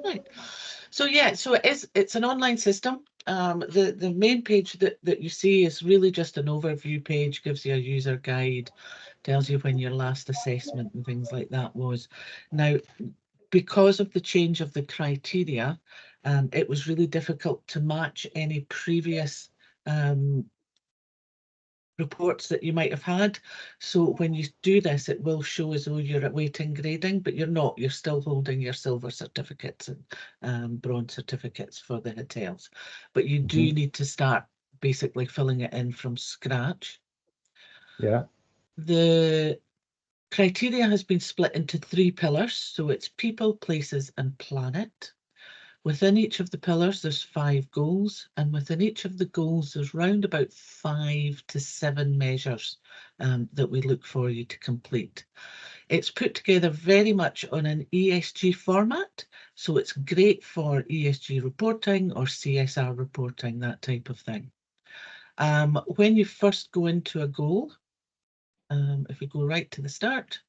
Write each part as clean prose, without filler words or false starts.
Right. So yeah, so it's an online system. The main page that you see is really just an overview page, gives you a user guide, tells you when your last assessment and things like that was. Now, because of the change of the criteria, it was really difficult to match any previous reports that you might have had. So when you do this, it will show as though you're awaiting grading, but you're not. You're still holding your silver certificates and bronze certificates for the hotels. But you do need to start basically filling it in from scratch. Yeah. The criteria has been split into 3 pillars. So it's people, places, and planet. Within each of the pillars, there's 5 goals, and within each of the goals, there's round about 5 to 7 measures that we look for you to complete. It's put together very much on an ESG format, so it's great for ESG reporting or CSR reporting, that type of thing. When you first go into a goal, if we go right to the start,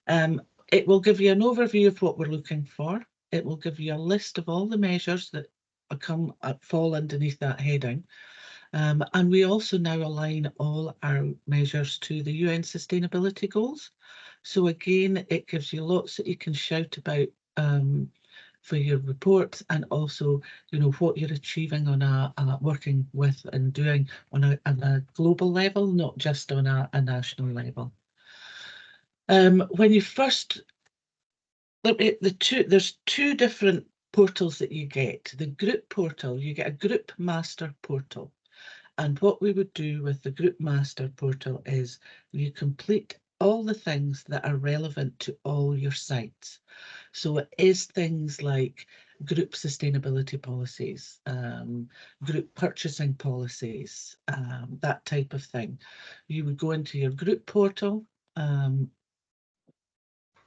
it will give you an overview of what we're looking for. It will give you a list of all the measures that fall underneath that heading. And we also now align all our measures to the UN sustainability goals. So again, it gives you lots that you can shout about for your reports, and also, what you're achieving on a working with and doing on a global level, not just on a national level. When you first there's 2 different portals that you get. The group portal, you get a group master portal. And what we would do with the group master portal is you complete all the things that are relevant to all your sites. So it is things like group sustainability policies, group purchasing policies, that type of thing. You would go into your group portal,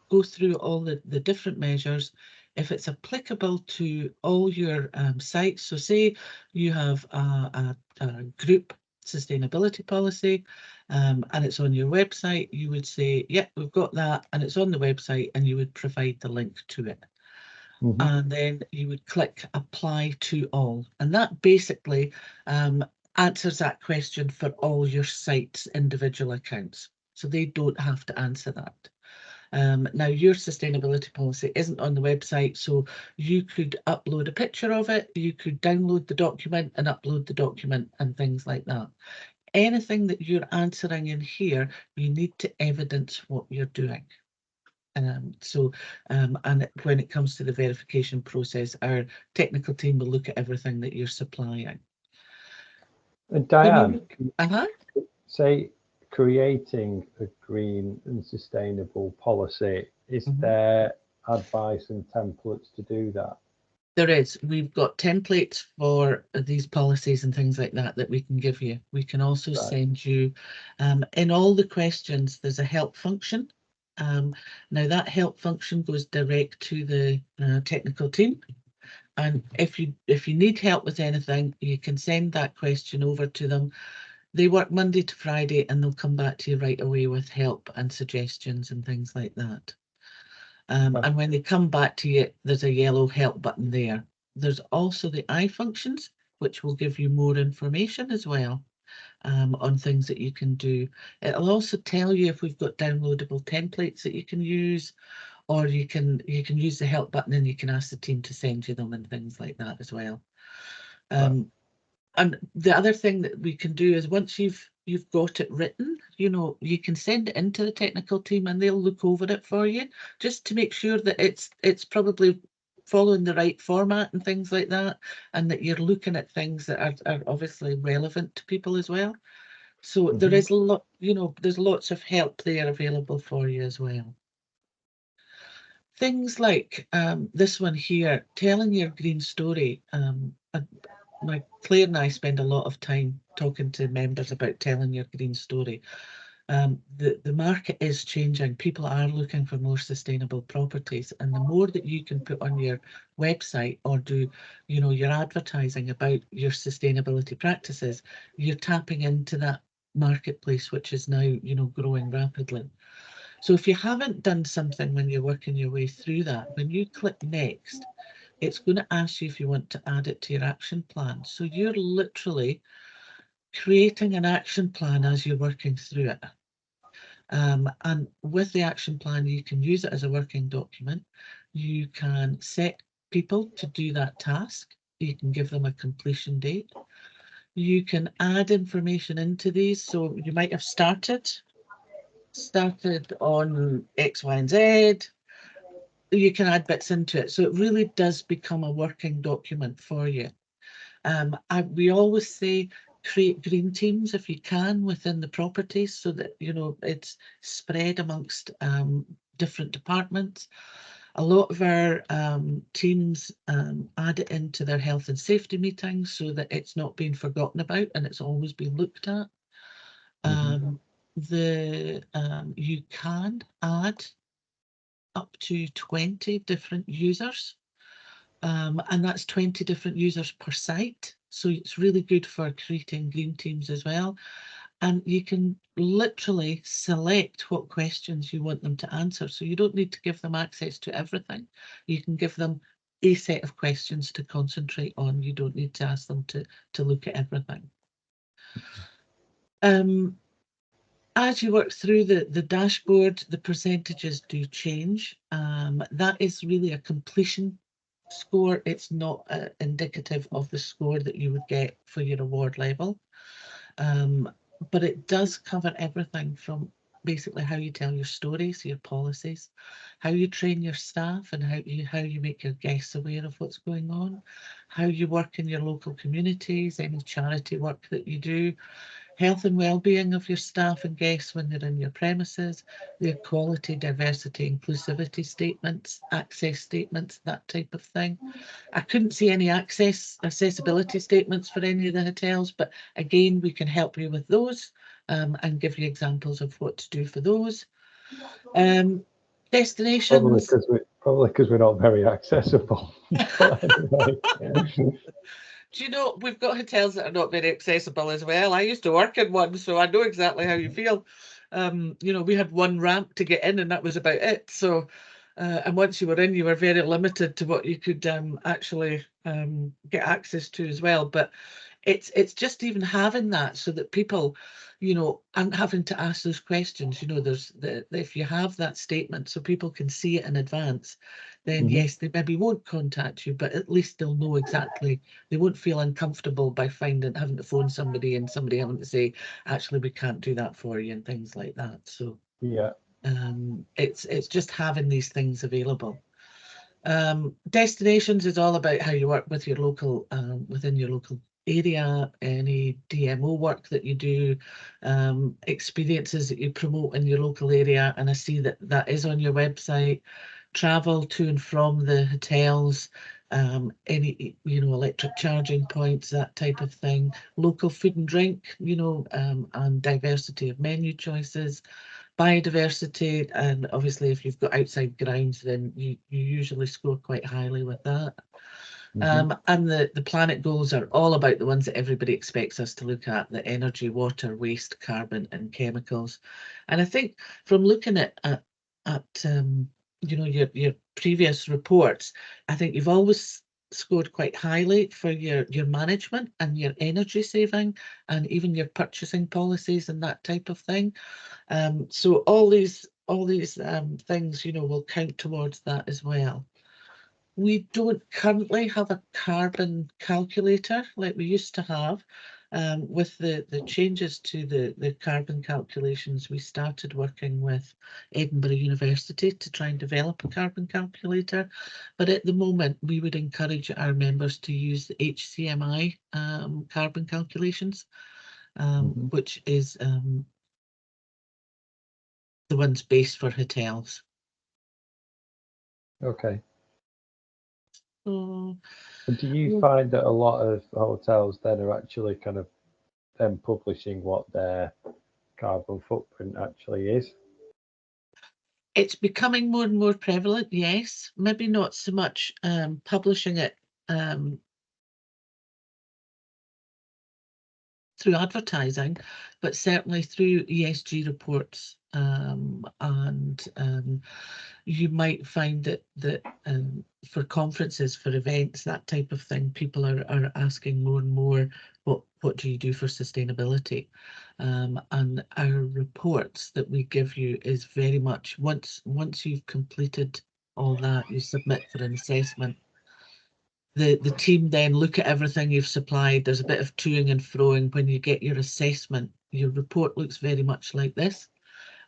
go through all the different measures. If it's applicable to all your sites, so say you have a group sustainability policy and it's on your website, you would say, yeah, we've got that, and it's on the website, and you would provide the link to it. And then you would click apply to all, and that basically answers that question for all your sites' individual accounts, so they don't have to answer that. Now, your sustainability policy isn't on the website, so you could upload a picture of it, you could download the document and upload the document and things like that. Anything that you're answering in here, you need to evidence what you're doing. And when it comes to the verification process, our technical team will look at everything that you're supplying. Diane, Say creating a green and sustainable policy, is there advice and templates to do that? There is. We've got templates for these policies and things like that that we can give you. We can also send you, in all the questions, there's a help function. Now that help function goes direct to the technical team. And if you need help with anything, you can send that question over to them. They work Monday to Friday, and they'll come back to you right away with help and suggestions and things like that. And when they come back to you, there's a yellow help button there. There's also the I functions, which will give you more information as well on things that you can do. It'll also tell you if we've got downloadable templates that you can use, or you can use the help button and you can ask the team to send you them and things like that as well. And the other thing that we can do is once you've got it written, you can send it into the technical team and they'll look over it for you, just to make sure that it's probably following the right format and things like that, and that you're looking at things that are obviously relevant to people as well. So there is there's lots of help there available for you as well. Things like this one here, telling your green story. Claire and I spend a lot of time talking to members about telling your green story. The market is changing. People are looking for more sustainable properties, and the more that you can put on your website or do, your advertising about your sustainability practices, you're tapping into that marketplace, which is now, growing rapidly. So if you haven't done something when you're working your way through that, when you click next, it's going to ask you if you want to add it to your action plan. So you're literally creating an action plan as you're working through it. And with the action plan, you can use it as a working document. You can set people to do that task. You can give them a completion date. You can add information into these. So you might have started on X, Y, and Z. You can add bits into it. So it really does become a working document for you. We always say create green teams if you can within the properties so that, you know, it's spread amongst different departments. A lot of our teams add it into their health and safety meetings so that it's not being forgotten about and it's always being looked at. You can add up to 20 different users, and that's 20 different users per site. So it's really good for creating green teams as well. And you can literally select what questions you want them to answer. So you don't need to give them access to everything. You can give them a set of questions to concentrate on. You don't need to ask them to look at everything. As you work through the dashboard, the percentages do change. That is really a completion score. It's not indicative of the score that you would get for your award level. But it does cover everything from basically how you tell your stories, your policies, how you train your staff, and how you make your guests aware of what's going on, how you work in your local communities, any charity work that you do, health and well-being of your staff and guests when they're in your premises, the equality, diversity, inclusivity statements, access statements, that type of thing. I couldn't see any accessibility statements for any of the hotels, but again, we can help you with those and give you examples of what to do for those. Destinations. Probably because we're not very accessible. But anyway. Do you know, we've got hotels that are not very accessible as well. I used to work in one, so I know exactly how you feel. You know, we had one ramp to get in and that was about it. So, and once you were in, you were very limited to what you could actually get access to as well. But it's just even having that so that people, you know, aren't having to ask those questions. You know, if you have that statement so people can see it in advance, then yes, they maybe won't contact you, but at least they'll know exactly. They won't feel uncomfortable by having to phone somebody and somebody having to say, actually, we can't do that for you and things like that. So yeah, it's just having these things available. Destinations is all about how you work with your local, within your local area, any DMO work that you do, experiences that you promote in your local area, and I see that that is on your website. Travel to and from the hotels, any, you know, electric charging points, that type of thing, local food and drink, you know, and diversity of menu choices, biodiversity, and obviously if you've got outside grounds, then you usually score quite highly with that. And the planet goals are all about the ones that everybody expects us to look at: the energy, water, waste, carbon, and chemicals. And I think from looking at you know, your previous reports, I think you've always scored quite highly for your management and your energy saving and even your purchasing policies and that type of thing. So all these things, you know, will count towards that as well. We don't currently have a carbon calculator like we used to have. With the changes to the carbon calculations, we started working with Edinburgh University to try and develop a carbon calculator. But at the moment, we would encourage our members to use the HCMI carbon calculations, which is the ones based for hotels. Okay. So, And do you find that a lot of hotels then are actually kind of then publishing what their carbon footprint actually is? it's becoming more and more prevalent, yes. Maybe not so much publishing it through advertising, but certainly through ESG reports and and you might find that for conferences, for events, that type of thing, people are asking more and more, what do you do for sustainability? And our reports that we give you is very much, once you've completed all that, you submit for an assessment. The team then look at everything you've supplied. There's a bit of toing and froing. When you get your assessment, your report looks very much like this.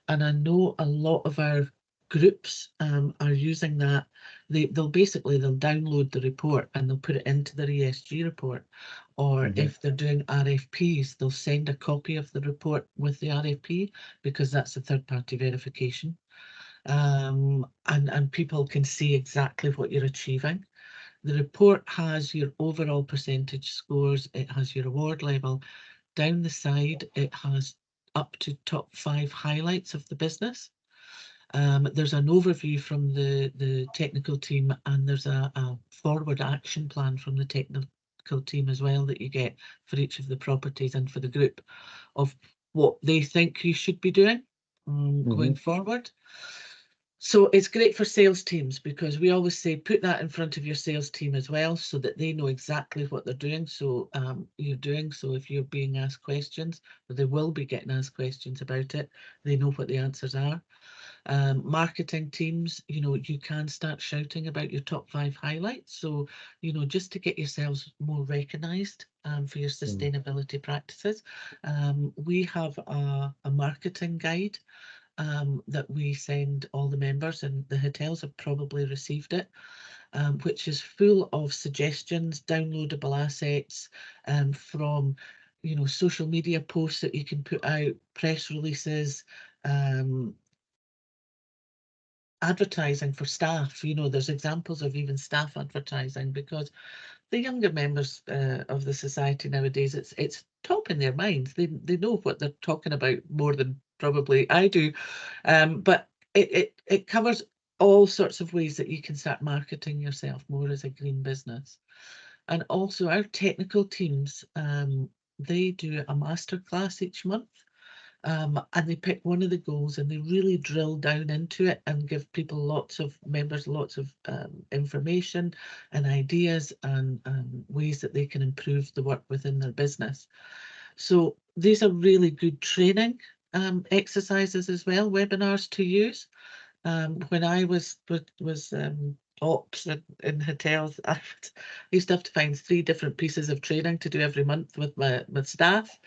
And I know a lot of our groups are using that. They'll download the report and they'll put it into their ESG report. Or if they're doing RFPs, they'll send a copy of the report with the RFP, because that's a third-party verification. And people can see exactly what you're achieving. The report has your overall percentage scores, it has your award level. Down the side, it has up to top 5 highlights of the business. There's an overview from the technical team, and there's a forward action plan from the technical team as well that you get for each of the properties and for the group, of what they think you should be doing going forward. So it's great for sales teams, because we always say put that in front of your sales team as well, so that they know exactly what they're doing. So so if you're being asked questions, or they will be getting asked questions about it, they know what the answers are. Marketing teams, you can start shouting about your top 5 highlights. So, just to get yourselves more recognised for your sustainability practices. We have a marketing guide that we send all the members, and the hotels have probably received it, which is full of suggestions, downloadable assets from social media posts that you can put out, press releases, advertising for staff. There's examples of even staff advertising, because the younger members of the society nowadays, it's top in their minds. They know what they're talking about more than probably I do, but it covers all sorts of ways that you can start marketing yourself more as a green business. And also our technical teams, they do a masterclass each month. And they pick one of the goals and they really drill down into it and give people, lots of information and ideas and ways that they can improve the work within their business. So these are really good training exercises as well, webinars to use. When I was ops in hotels, I used to have to find 3 different pieces of training to do every month with my staff.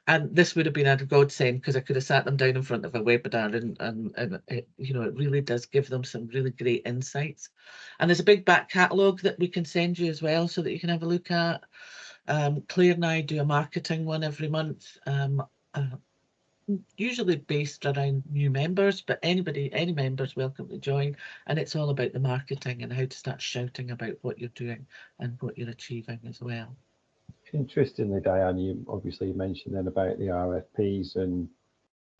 And this would have been a godsend, because I could have sat them down in front of a webinar, and it, it really does give them some really great insights. And there's a big back catalogue that we can send you as well, so that you can have a look at. Claire and I do a marketing one every month, usually based around new members, but any members welcome to join. And it's all about the marketing and how to start shouting about what you're doing and what you're achieving as well. Interestingly, Diane, you obviously mentioned then about the RFPs, and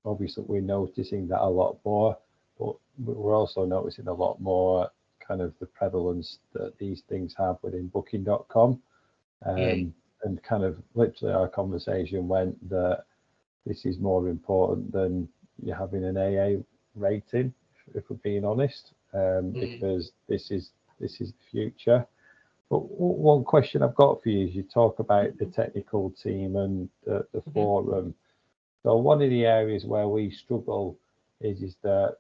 obviously we're noticing that a lot more, but we're also noticing a lot more kind of the prevalence that these things have within booking.com. And kind of literally our conversation went that this is more important than you having an AA rating, if we're being honest, because this is the future. But one question I've got for you is, you talk about the technical team and the forum. So one of the areas where we struggle is that,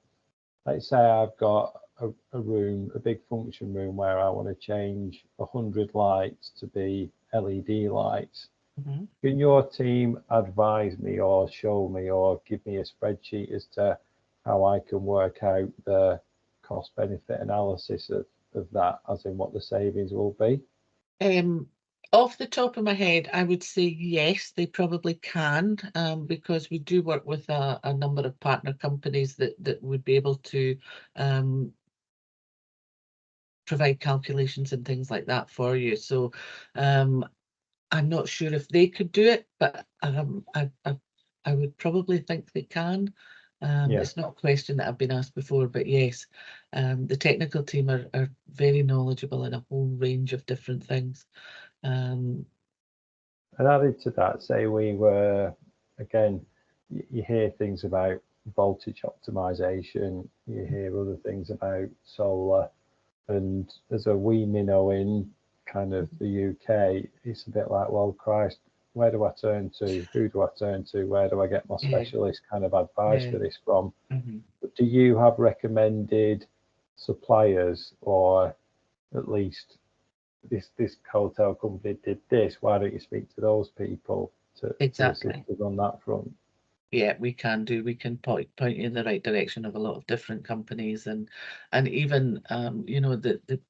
let's say I've got a room, a big function room, where I want to change 100 lights to be LED lights. Can your team advise me or show me or give me a spreadsheet as to how I can work out the cost benefit analysis of that, as in what the savings will be? Off the top of my head, I would say yes, they probably can, because we do work with a number of partner companies that would be able to provide calculations and things like that for you. So I'm not sure if they could do it, but I would probably think they can. It's not a question that I've been asked before, but yes, the technical team are very knowledgeable in a whole range of different things. And added to that, say we were, again, you hear things about voltage optimization. You hear other things about solar, and as a wee minnow in kind of the UK, it's a bit like, well, Christ, where do I turn to? Who do I turn to? Where do I get my Yeah, specialist kind of advice yeah. for this from? Mm-hmm. But do you have recommended suppliers, or at least this hotel company did this? Why don't you speak to those people to assist Exactly. us on that front? Yeah, we can do. We can point you in the right direction of a lot of different companies, and even you know, the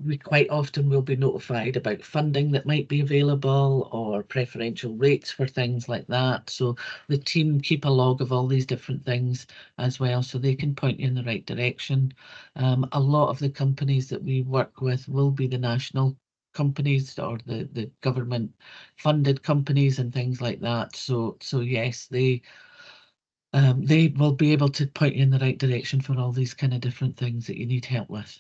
we quite often will be notified about funding that might be available or preferential rates for things like that. So the team keep a log of all these different things as well, so they can point you in the right direction. A lot of the companies that we work with will be the national companies or the government funded companies and things like that. So yes, they will be able to point you in the right direction for all these kind of different things that you need help with.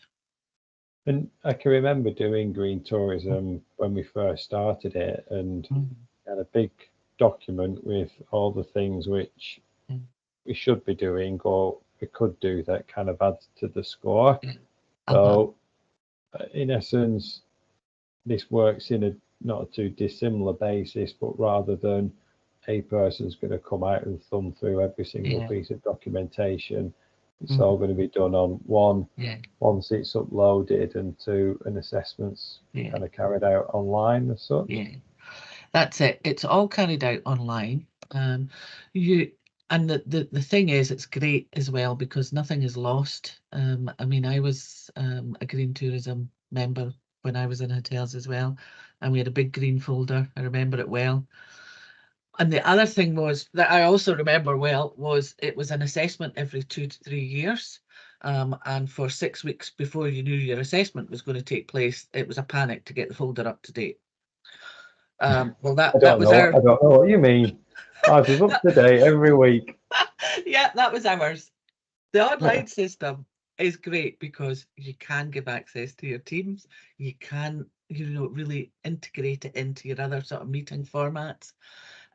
And I can remember doing green tourism when we first started it, and Mhm. had a big document with all the things which Mm. we should be doing or we could do that kind of adds to the score. Uh-huh. So, in essence, this works in a not too dissimilar basis, but rather than a person's going to come out and thumb through every single Yeah. piece of documentation, it's all Mhm. going to be done on one Yeah. once it's uploaded, and two, an assessment's Yeah. kind of carried out online as such. Yeah. That's it. It's all carried out online. You and the thing is, it's great as well because nothing is lost. I mean, I was a green tourism member when I was in hotels as well, and we had a big green folder. I remember it well. And the other thing was that I also remember well was it was an assessment every 2 to 3 years. And for 6 weeks before you knew your assessment was going to take place, it was a panic to get the folder up to date. Well, that was I our don't know what you mean. Ours is up to date every week. yeah, that was ours. The online system is great because you can give access to your teams. You can, really integrate it into your other sort of meeting formats.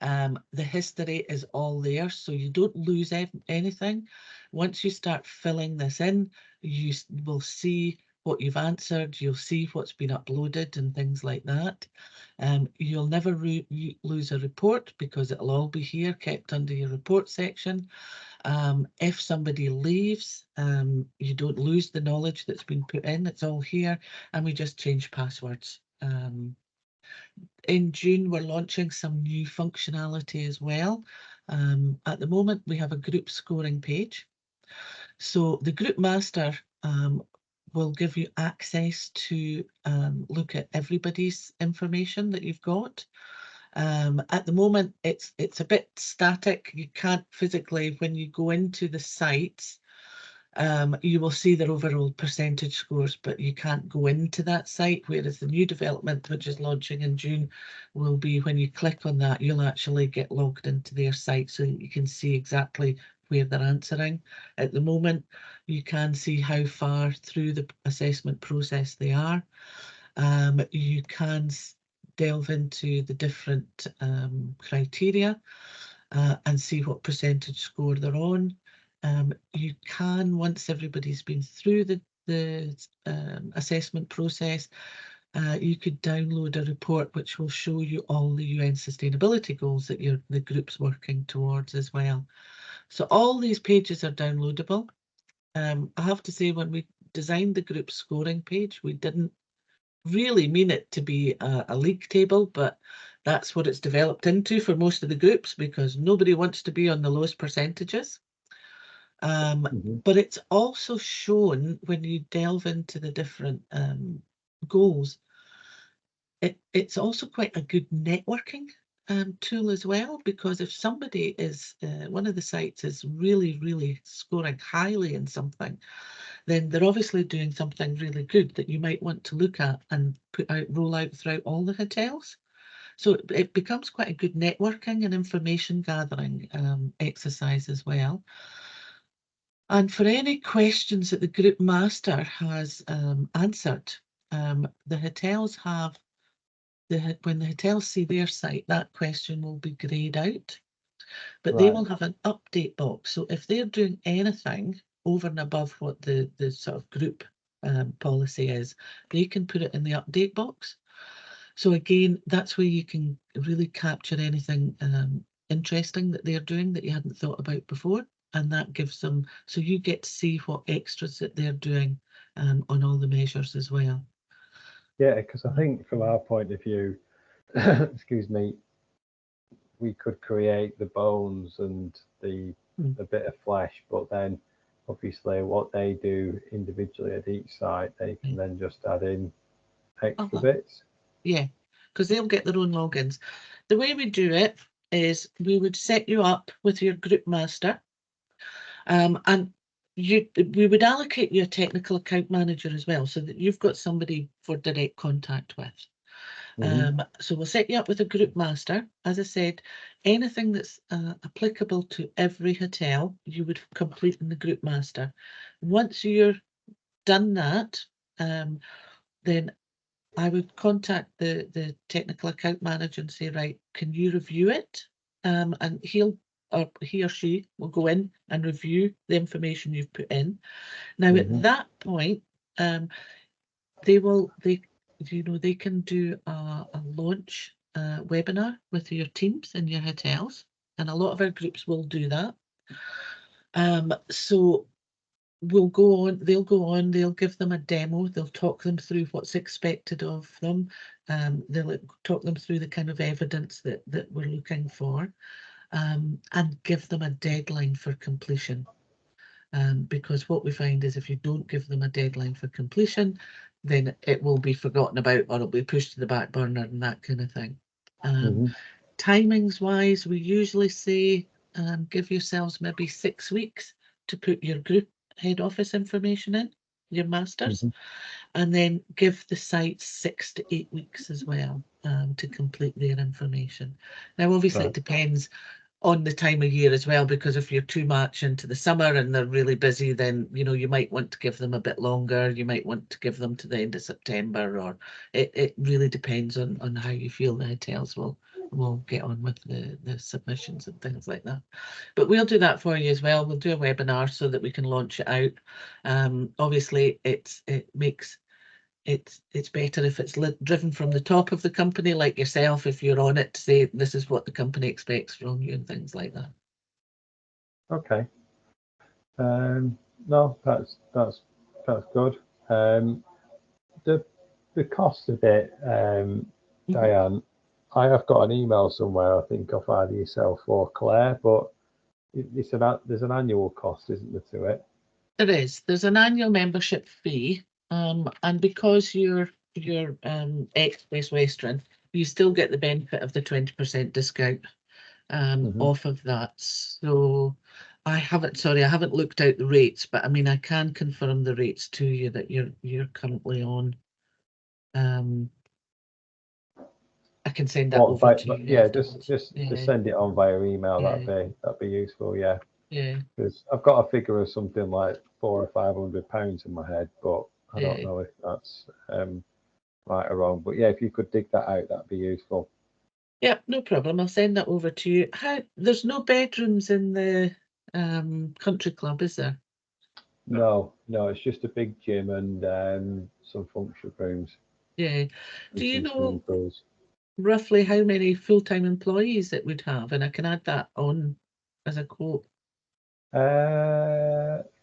The history is all there, so you don't lose anything. Once you start filling this in, you will see what you've answered, you'll see what's been uploaded and things like that. You'll never lose a report because it'll all be here, kept under your report section. If somebody leaves, you don't lose the knowledge that's been put in, it's all here, and we just change passwords. In June, we're launching some new functionality as well. At the moment, we have a group scoring page. So the group master will give you access to look at everybody's information that you've got. At the moment, it's a bit static. You can't physically, when you go into the sites, you will see their overall percentage scores, but you can't go into that site. Whereas the new development, which is launching in June, will be when you click on that, you'll actually get logged into their site so you can see exactly where they're answering. At the moment, you can see how far through the assessment process they are. You can delve into the different criteria and see what percentage score they're on. You can, once everybody's been through the assessment process, you could download a report which will show you all the UN sustainability goals that the group's working towards as well. So all these pages are downloadable. I have to say, when we designed the group scoring page, we didn't really mean it to be a league table, but that's what it's developed into for most of the groups because nobody wants to be on the lowest percentages. But it's also shown when you delve into the different goals, it's also quite a good networking tool as well, because if somebody is, one of the sites is really, really scoring highly in something, then they're obviously doing something really good that you might want to look at and roll out throughout all the hotels. So it becomes quite a good networking and information gathering exercise as well. And for any questions that the group master has answered, the hotels have when the hotels see their site, that question will be grayed out. but they will have an update box. So if they're doing anything over and above what the sort of group policy is, they can put it in the update box. So again, that's where you can really capture anything interesting that they're doing that you hadn't thought about before. And that gives them, so you get to see what extras that they're doing on all the measures as well. Yeah, because I think from our point of view, excuse me, we could create the bones and the bit of flesh, but then obviously what they do individually at each site, they can then just add in extra bits. Yeah, because they'll get their own logins. The way we do it is we would set you up with your group master, and we would allocate you a technical account manager as well, so that you've got somebody for direct contact with. So we'll set you up with a group master. As I said, anything that's applicable to every hotel, you would complete in the group master. Once you're done that, then I would contact the technical account manager and say, right, can you review it? And he or she will go in and review the information you've put in. Now at that point, they can do a launch webinar with your teams in your hotels, and a lot of our groups will do that. So they'll go on, they'll give them a demo, they'll talk them through what's expected of them, they'll talk them through the kind of evidence that we're looking for, and give them a deadline for completion. Because what we find is if you don't give them a deadline for completion, then it will be forgotten about or it'll be pushed to the back burner and that kind of thing. Timings wise, we usually say give yourselves maybe 6 weeks to put your group head office information in, your masters, and then give the sites 6 to 8 weeks as well to complete their information. Now, obviously, it depends on the time of year as well, because if you're too much into the summer and they're really busy, then you might want to give them a bit longer. You might want to give them to the end of September, or it really depends on how you feel the hotels will get on with the submissions and things like that. But we'll do that for you as well. We'll do a webinar so that we can launch it out. Obviously, it's better if it's driven from the top of the company, like yourself, if you're on it, to say this is what the company expects from you and things like that. Okay. No, that's good. The cost of it, Diane, I have got an email somewhere, I think off either yourself or Claire, but there's an annual cost, isn't there, to it? There is. There's an annual membership fee, and because you're ex-Best Western, you still get the benefit of the 20% discount off of that. So I haven't looked out the rates, but I mean I can confirm the rates to you that you're currently on. I can send that over to you. Yeah, just send it on via email. Yeah. That'd be useful. Yeah. Yeah. Because I've got a figure of something like £400 or £500 in my head, but I don't know if that's right or wrong. But yeah, if you could dig that out, that'd be useful. Yeah, no problem. I'll send that over to you. There's no bedrooms in the country club, is there? No, it's just a big gym and some function rooms. Yeah. Do you know roughly how many full-time employees it would have? And I can add that on as a quote.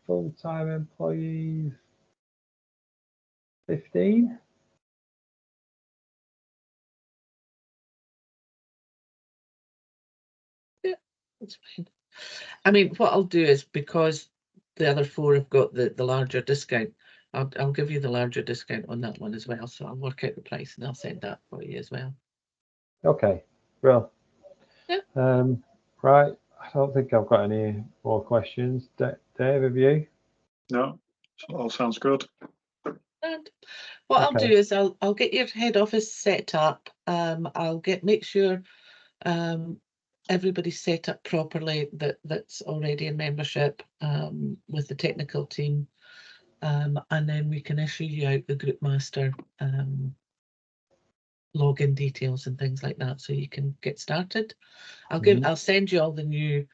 Full-time employees, 15. Yeah, that's fine. I mean, what I'll do is, because the other 4 have got the larger discount, I'll give you the larger discount on that one as well. So I'll work out the price and I'll send that for you as well. Okay, well, yeah. Right. I don't think I've got any more questions. Dave, have you? No, all sounds good. And what I'll do is I'll get your head office set up. I'll make sure everybody's set up properly that's already in membership with the technical team, and then we can issue you out the group master login details and things like that, so you can get started. I'll send you all the new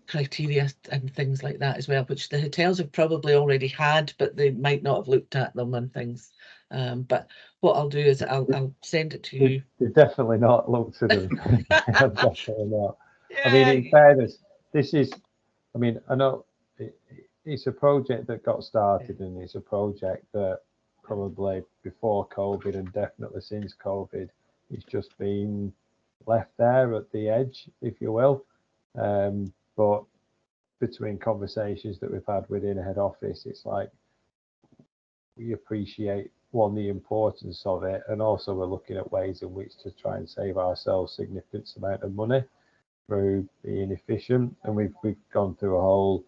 criteria and things like that as well, which the hotels have probably already had, but they might not have looked at them and things. But what I'll do is I'll send it to you. They've definitely not looked at them. Definitely not. Yeah. I mean, in fairness, this is, I mean, I know it's a project that got started, and it's a project that probably before COVID and definitely since COVID, it's just been left there at the edge, if you will. But between conversations that we've had within head office, it's like we appreciate, one, the importance of it, and also we're looking at ways in which to try and save ourselves significant amount of money through being efficient. And we've gone through a whole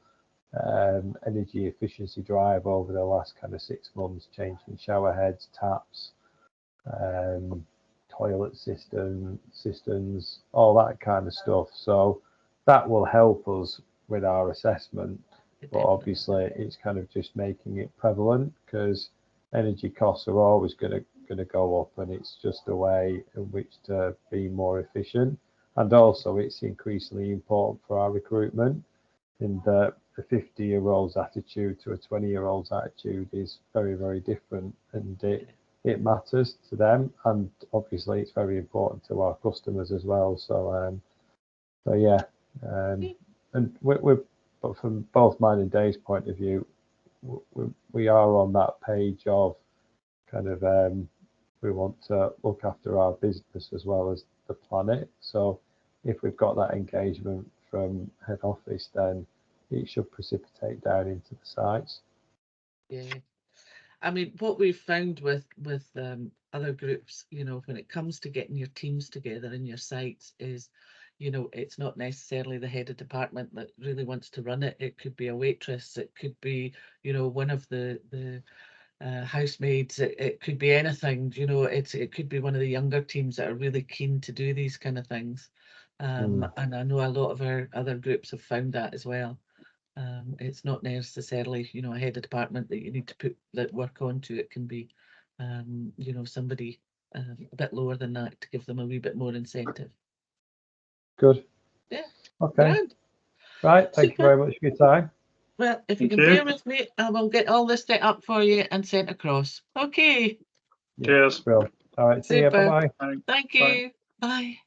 energy efficiency drive over the last kind of 6 months, changing shower heads, taps, toilet systems, all that kind of stuff. So that will help us with our assessment, but obviously it's kind of just making it prevalent, because energy costs are always going to go up, and it's just a way in which to be more efficient. And also it's increasingly important for our recruitment, in that a 50-year-old's attitude to a 20-year-old's attitude is very, very different, and it matters to them, and obviously it's very important to our customers as well. So yeah, and but from both mine and Dave's point of view, we are on that page of kind of we want to look after our business as well as the planet. So if we've got that engagement from head office, then it should precipitate down into the sites. Yeah. I mean, what we've found with other groups, you know, when it comes to getting your teams together in your sites, is, you know, it's not necessarily the head of department that really wants to run it. It could be a waitress. It could be, you know, one of the housemaids. It could be anything. You know, it could be one of the younger teams that are really keen to do these kind of things. And I know a lot of our other groups have found that as well. It's not necessarily, you know, a head of department that you need to put that work onto. It can be, you know, somebody a bit lower than that to give them a wee bit more incentive. Good. Yeah. Okay. Grand. Right. Thank Super. you very much for your time. Well, if you Thank can you. bear with me, I will get all this set up for you and sent across. Okay. Cheers. Well, all right. See you. Super. Bye-bye. Bye. Thank Bye. you. Bye.